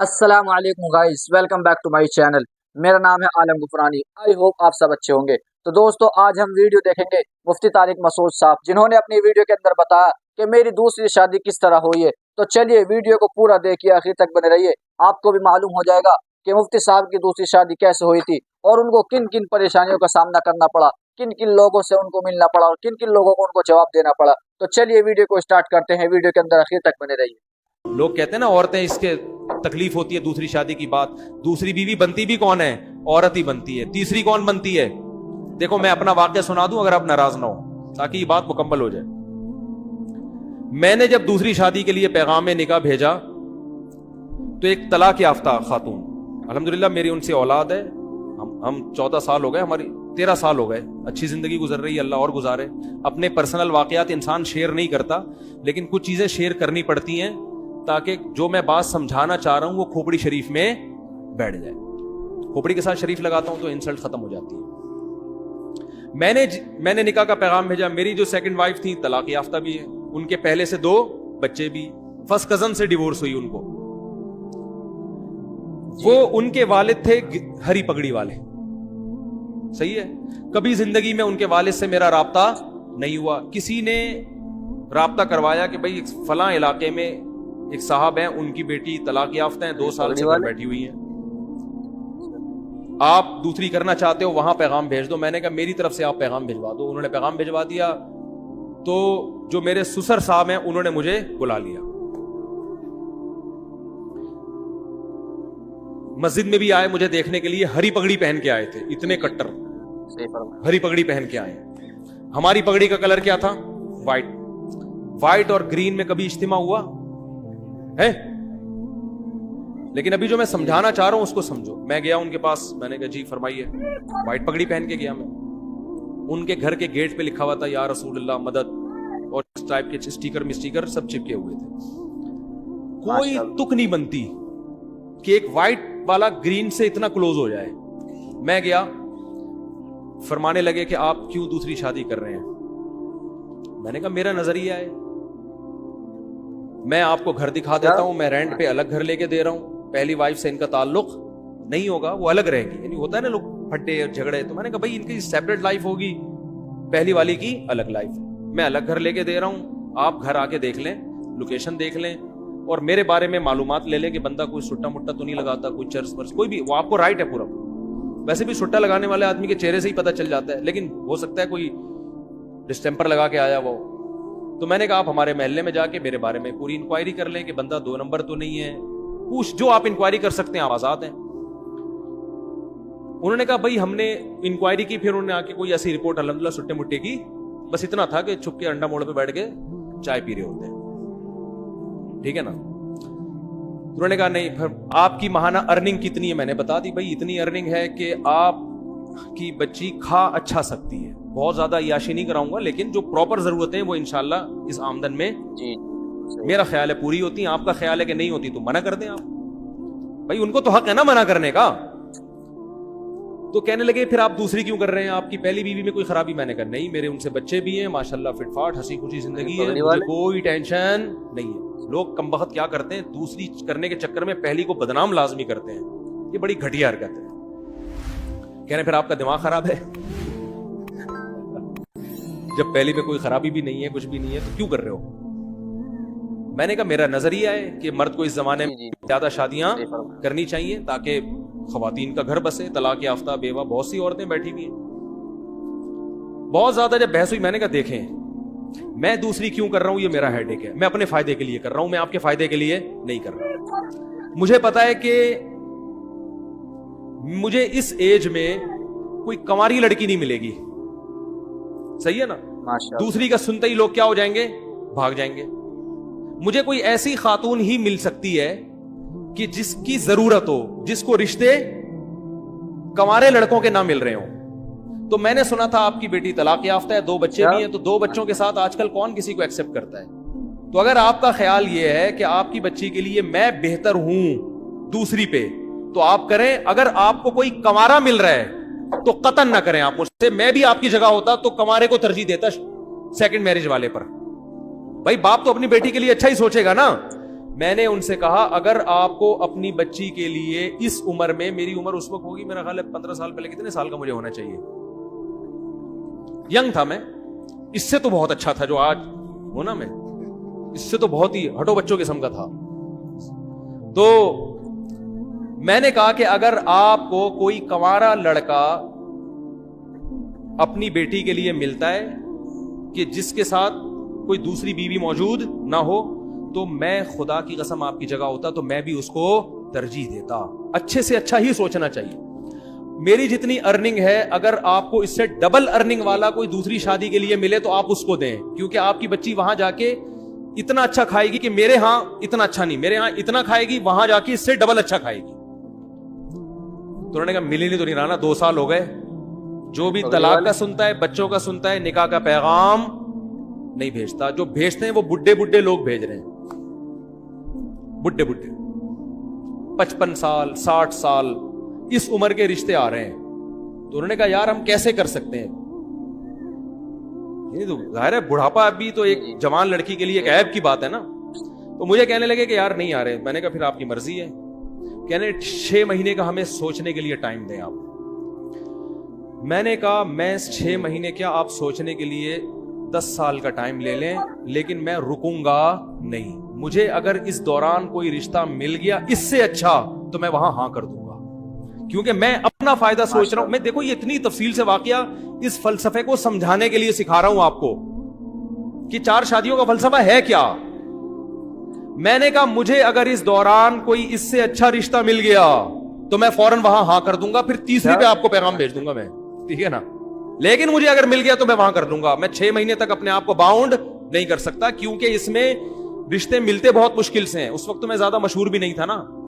अस्सलाम वालेकुम guys, welcome back to my channel. मेरा नाम है आलम गुफरानी। आई होप आप सब अच्छे होंगे। तो दोस्तों, आज हम वीडियो देखेंगे मुफ्ती तारिक मसूद साहब, जिन्होंने अपनी वीडियो के अंदर बताया कि मेरी दूसरी शादी किस तरह हुई है। तो चलिए वीडियो को पूरा देखिए, आखिर तक बने रहिए। आपको भी मालूम हो जाएगा कि मुफ्ती साहब की दूसरी शादी कैसे हुई थी और उनको किन किन परेशानियों का सामना करना पड़ा, किन किन लोगों से उनको मिलना पड़ा और किन किन लोगों को उनको जवाब देना पड़ा। तो चलिए वीडियो को स्टार्ट करते हैं। वीडियो के अंदर आखिर तक बने रहिए। लोग कहते हैं ना, औरतें इसके तकलीफ होती है दूसरी शादी की बात। दूसरी बीवी बनती भी कौन है? औरत ही बनती है। तीसरी कौन बनती है? देखो, मैं अपना वाक्य सुना दूं अगर आप नाराज ना हो, ताकि ये बात मुकम्मल हो जाए। मैंने जब दूसरी शादी के लिए पैगाम निकाह भेजा तो एक तलाक याफ्ता खातून, अल्हम्दुलिल्लाह मेरी उनसे औलाद है। हम 14 साल हो गए, हमारी 13 साल हो गए, अच्छी जिंदगी गुजर रही है, अल्लाह और गुजारे। अपने पर्सनल वाकयात इंसान शेयर नहीं करता, लेकिन कुछ चीजें शेयर करनी पड़ती हैं ताकि जो मैं बात समझाना चाह रहा हूं वो खोपड़ी शरीफ में बैठ जाए। खोपड़ी के साथ शरीफ लगाता हूं तो इंसल्ट खत्म हो जाती है। मैंने निकाह का पैगाम भेजा। मेरी जो सेकंड वाइफ थी तलाक याफ्ता भी है, उनके पहले से 2 बच्चे भी। फर्स्ट कजन से डिवोर्स हुई उनको। वो उनके वालिद थे हरी पगड़ी वाले, सही है। कभी जिंदगी में उनके वालिद से मेरा राब्ता नहीं हुआ। किसी ने राब्ता करवाया कि भाई फलां इलाके में एक साहब हैं, उनकी बेटी तलाक याफ्ता है, 2 साल से घर बैठी हुई है, आप दूसरी करना चाहते हो, वहां पैगाम भेज दो। मैंने कहा मेरी तरफ से आप पैगाम भिजवा दो। उन्होंने पैगाम भिजवा दिया। तो जो मेरे सुसर साहब हैं उन्होंने मुझे बुला लिया। मस्जिद में भी आए मुझे देखने के लिए, हरी पगड़ी पहन के आए थे, इतने कट्टर हरी पगड़ी पहन के आए। हमारी पगड़ी का कलर क्या था? व्हाइट और ग्रीन में कभी इज्तिमा हुआ है? लेकिन अभी जो मैं समझाना चाह रहा हूं उसको समझो। मैं गया उनके पास, मैंने कहा जी फरमाइए। व्हाइट पगड़ी पहन के गया मैं। उनके घर के गेट पे लिखा हुआ था या रसूलुल्लाह मदद, और इस टाइप के स्टीकर सब चिपके हुए थे। कोई तुक नहीं बनती कि एक व्हाइट वाला ग्रीन से इतना क्लोज हो जाए। मैं गया, फरमाने लगे कि आप क्यों दूसरी शादी कर रहे हैं। मैंने कहा मेरा नजरिया है, मैं आपको घर दिखा देता हूं, मैं रेंट पे अलग घर लेके दे रहा हूं, पहली वाइफ से इनका ताल्लुक नहीं होगा, वो अलग रहेगी। यानी होता है ना लोग फटे और झगड़े, तो मैंने कहा भाई इनकी सेपरेट लाइफ होगी, पहली वाली की अलग लाइफ। मैं अलग घर लेके दे रहा हूं, आप घर आके देख लें, लोकेशन देख लें और मेरे बारे में मालूमात ले लें कि बंदा कोई सुट्टा मुट्टा तो नहीं लगाता, कोई चर्च वर्स कोई भी, वो आपको राइट है पूरा। वैसे भी सुट्टा लगाने वाले आदमी के चेहरे से ही पता चल जाता है, लेकिन हो सकता है कोई डिस्टेंपर लगा के आया वो। तो मैंने कहा आप हमारे महल्ले में जाके मेरे बारे में पूरी इंक्वायरी कर लें कि बंदा 2 नंबर तो नहीं है, पूछ, जो आप इंक्वायरी कर सकते हैं, आप आजाद हैं। उन्होंने कहा भाई हमने इंक्वायरी की, फिर उन्होंने आके कोई ऐसी रिपोर्ट अल्हम्दुलिल्लाह सुट्टे मुट्टे की, बस इतना था कि छुप के अंडा मोड़ पे बैठ के चाय पी रहे होते हैं, ठीक है ना। उन्होंने कहा नहीं, फिर आपकी माहाना अर्निंग कितनी है? मैंने बता दी भाई इतनी अर्निंग है कि आप की बच्ची खा अच्छा सकती है। बहुत ज्यादा याशी नहीं कराऊंगा, लेकिन जो प्रॉपर जरूरतें हैं वो इंशाल्लाह इस आमदन में जी मेरा ख्याल है पूरी होती हैं। आपका ख्याल है कि नहीं होती तो मना कर दें आप, भाई उनको तो हक है ना मना करने का। तो कहने लगे फिर आप दूसरी क्यों कर रहे हैं, आपकी पहली बीवी में कोई खराबी? मैंने कहा नहीं, मेरे उनसे बच्चे भी हैं माशाल्लाह, फिटफाट हंसी खुशी जिंदगी है, मुझे कोई टेंशन नहीं है। लोग कमबख्त क्या करते हैं, दूसरी करने के चक्कर में पहली को बदनाम लाजमी करते हैं, ये बड़ी घटिया हरकत है। कह रहे फिर आपका दिमाग खराब है, जब पहली में कोई खराबी भी नहीं है, कुछ भी नहीं है, तो क्यों कर रहे हो? मैंने कहा मेरा नजरिया है कि मर्द को इस जमाने में ज्यादा शादियां करनी चाहिए ताकि खवातीन का घर बसे। तलाक याफ्ता बेवा बहुत सी औरतें बैठी हुई हैं। बहुत ज्यादा जब बहस हुई, मैंने कहा देखें मैं दूसरी क्यों कर रहा हूं, ये मेरा हेडेक है, मैं अपने फायदे के लिए कर रहा हूं, मैं आपके फायदे के लिए नहीं कर रहा। मुझे पता है कि मुझे इस एज में कोई कंवारी लड़की नहीं मिलेगी, सही है ना। दूसरी का सुनते ही लोग क्या हो जाएंगे, भाग जाएंगे। मुझे कोई ऐसी खातून ही मिल सकती है कि जिसकी जरूरत हो, जिसको रिश्ते कंवारे लड़कों के ना मिल रहे हो। तो मैंने सुना था आपकी बेटी तलाक याफ्ता है, 2 बच्चे भी हैं, तो 2 बच्चों के साथ आजकल कौन किसी को एक्सेप्ट करता है। तो अगर आपका ख्याल यह है कि आपकी बच्ची के लिए मैं बेहतर हूं दूसरी पे, तो आप करें। अगर आपको कोई कंवारा मिल रहा है तो कतन ना करें आप मुझसे। मैं भी आपकी जगह होता तो कंवारे को तरजीह देता सेकंड मैरिज वाले पर। भाई बाप तो अपनी बेटी के लिए अच्छा ही सोचेगा ना। میں نے ان سے کہا اگر آپ کو اپنی بچی کے لیے اس عمر میں, میری عمر اس وقت ہوگی میرا خیال ہے 15 سال پہلے, کتنے سال کا مجھے ہونا چاہیے, ینگ تھا میں, اس سے تو بہت اچھا تھا جو آج ہو نا, میں اس سے تو بہت ہی ہٹو بچوں قسم کا تھا. تو میں نے کہا کہ اگر آپ کو کوئی کنوارا لڑکا اپنی بیٹی کے لیے ملتا ہے کہ جس کے ساتھ کوئی دوسری بیوی موجود نہ ہو, تو میں خدا کی قسم آپ کی جگہ ہوتا تو میں بھی اس کو ترجیح دیتا. اچھے سے اچھا ہی سوچنا چاہیے. میری جتنی ارننگ ہے, اگر آپ کو اس سے ڈبل ارننگ والا کوئی دوسری شادی کے لیے ملے تو آپ اس کو دیں, کیونکہ آپ کی بچی وہاں جا کے اتنا اچھا کھائے گی کہ میرے ہاں اتنا اچھا نہیں, میرے ہاں اتنا کھائے گی, وہاں جا کے اس سے ڈبل اچھا کھائے گی. تو انہوں نے کہا ملی نہیں تو نہیں رہا نا, 2 سال ہو گئے. جو بھی طلاق کا سنتا ہے, بچوں کا سنتا ہے, نکاح کا پیغام نہیں بھیجتا. جو بھیجتے ہیں وہ بڈھے لوگ بھیج رہے ہیں, بڈھے 55 سال 60 سال اس عمر کے رشتے آ رہے ہیں. تو انہوں نے کہا یار ہم کیسے کر سکتے ہیں, یہ تو ظاہر ہے بڑھاپا ابھی تو ایک جوان لڑکی کے لیے ایک عیب کی بات ہے نا. تو مجھے کہنے لگے کہ یار نہیں آ رہے. میں نے کہا پھر آپ کی مرضی ہے. کہنے 6 مہینے کا ہمیں سوچنے کے لیے ٹائم دیں آپ. میں نے کہا میں 6 مہینے کیا, آپ سوچنے کے لیے 10 سال کا ٹائم لے لیں, لیکن میں رکوں گا نہیں. مجھے اگر اس دوران کوئی رشتہ مل گیا اس سے اچھا تو میں وہاں ہاں کر دوں گا, کیونکہ میں اپنا فائدہ سوچ رہا ہوں. میں دیکھو یہ اتنی تفصیل سے واقعہ اس فلسفے کو سمجھانے کے لیے سکھا رہا ہوں آپ کو کہ 4 شادیوں کا فلسفہ ہے کیا. میں نے کہا مجھے اگر اس دوران کوئی اس سے اچھا رشتہ مل گیا تو میں فوراً وہاں ہاں کر دوں گا, پھر تیسری پہ آپ کو پیغام بھیج دوں گا میں, ٹھیک ہے نا. لیکن مجھے اگر مل گیا تو میں وہاں کر دوں گا. میں 6 مہینے تک اپنے آپ کو باؤنڈ نہیں کر سکتا, کیونکہ اس میں رشتے ملتے بہت مشکل سے ہیں. اس وقت تو میں زیادہ مشہور بھی نہیں تھا نا.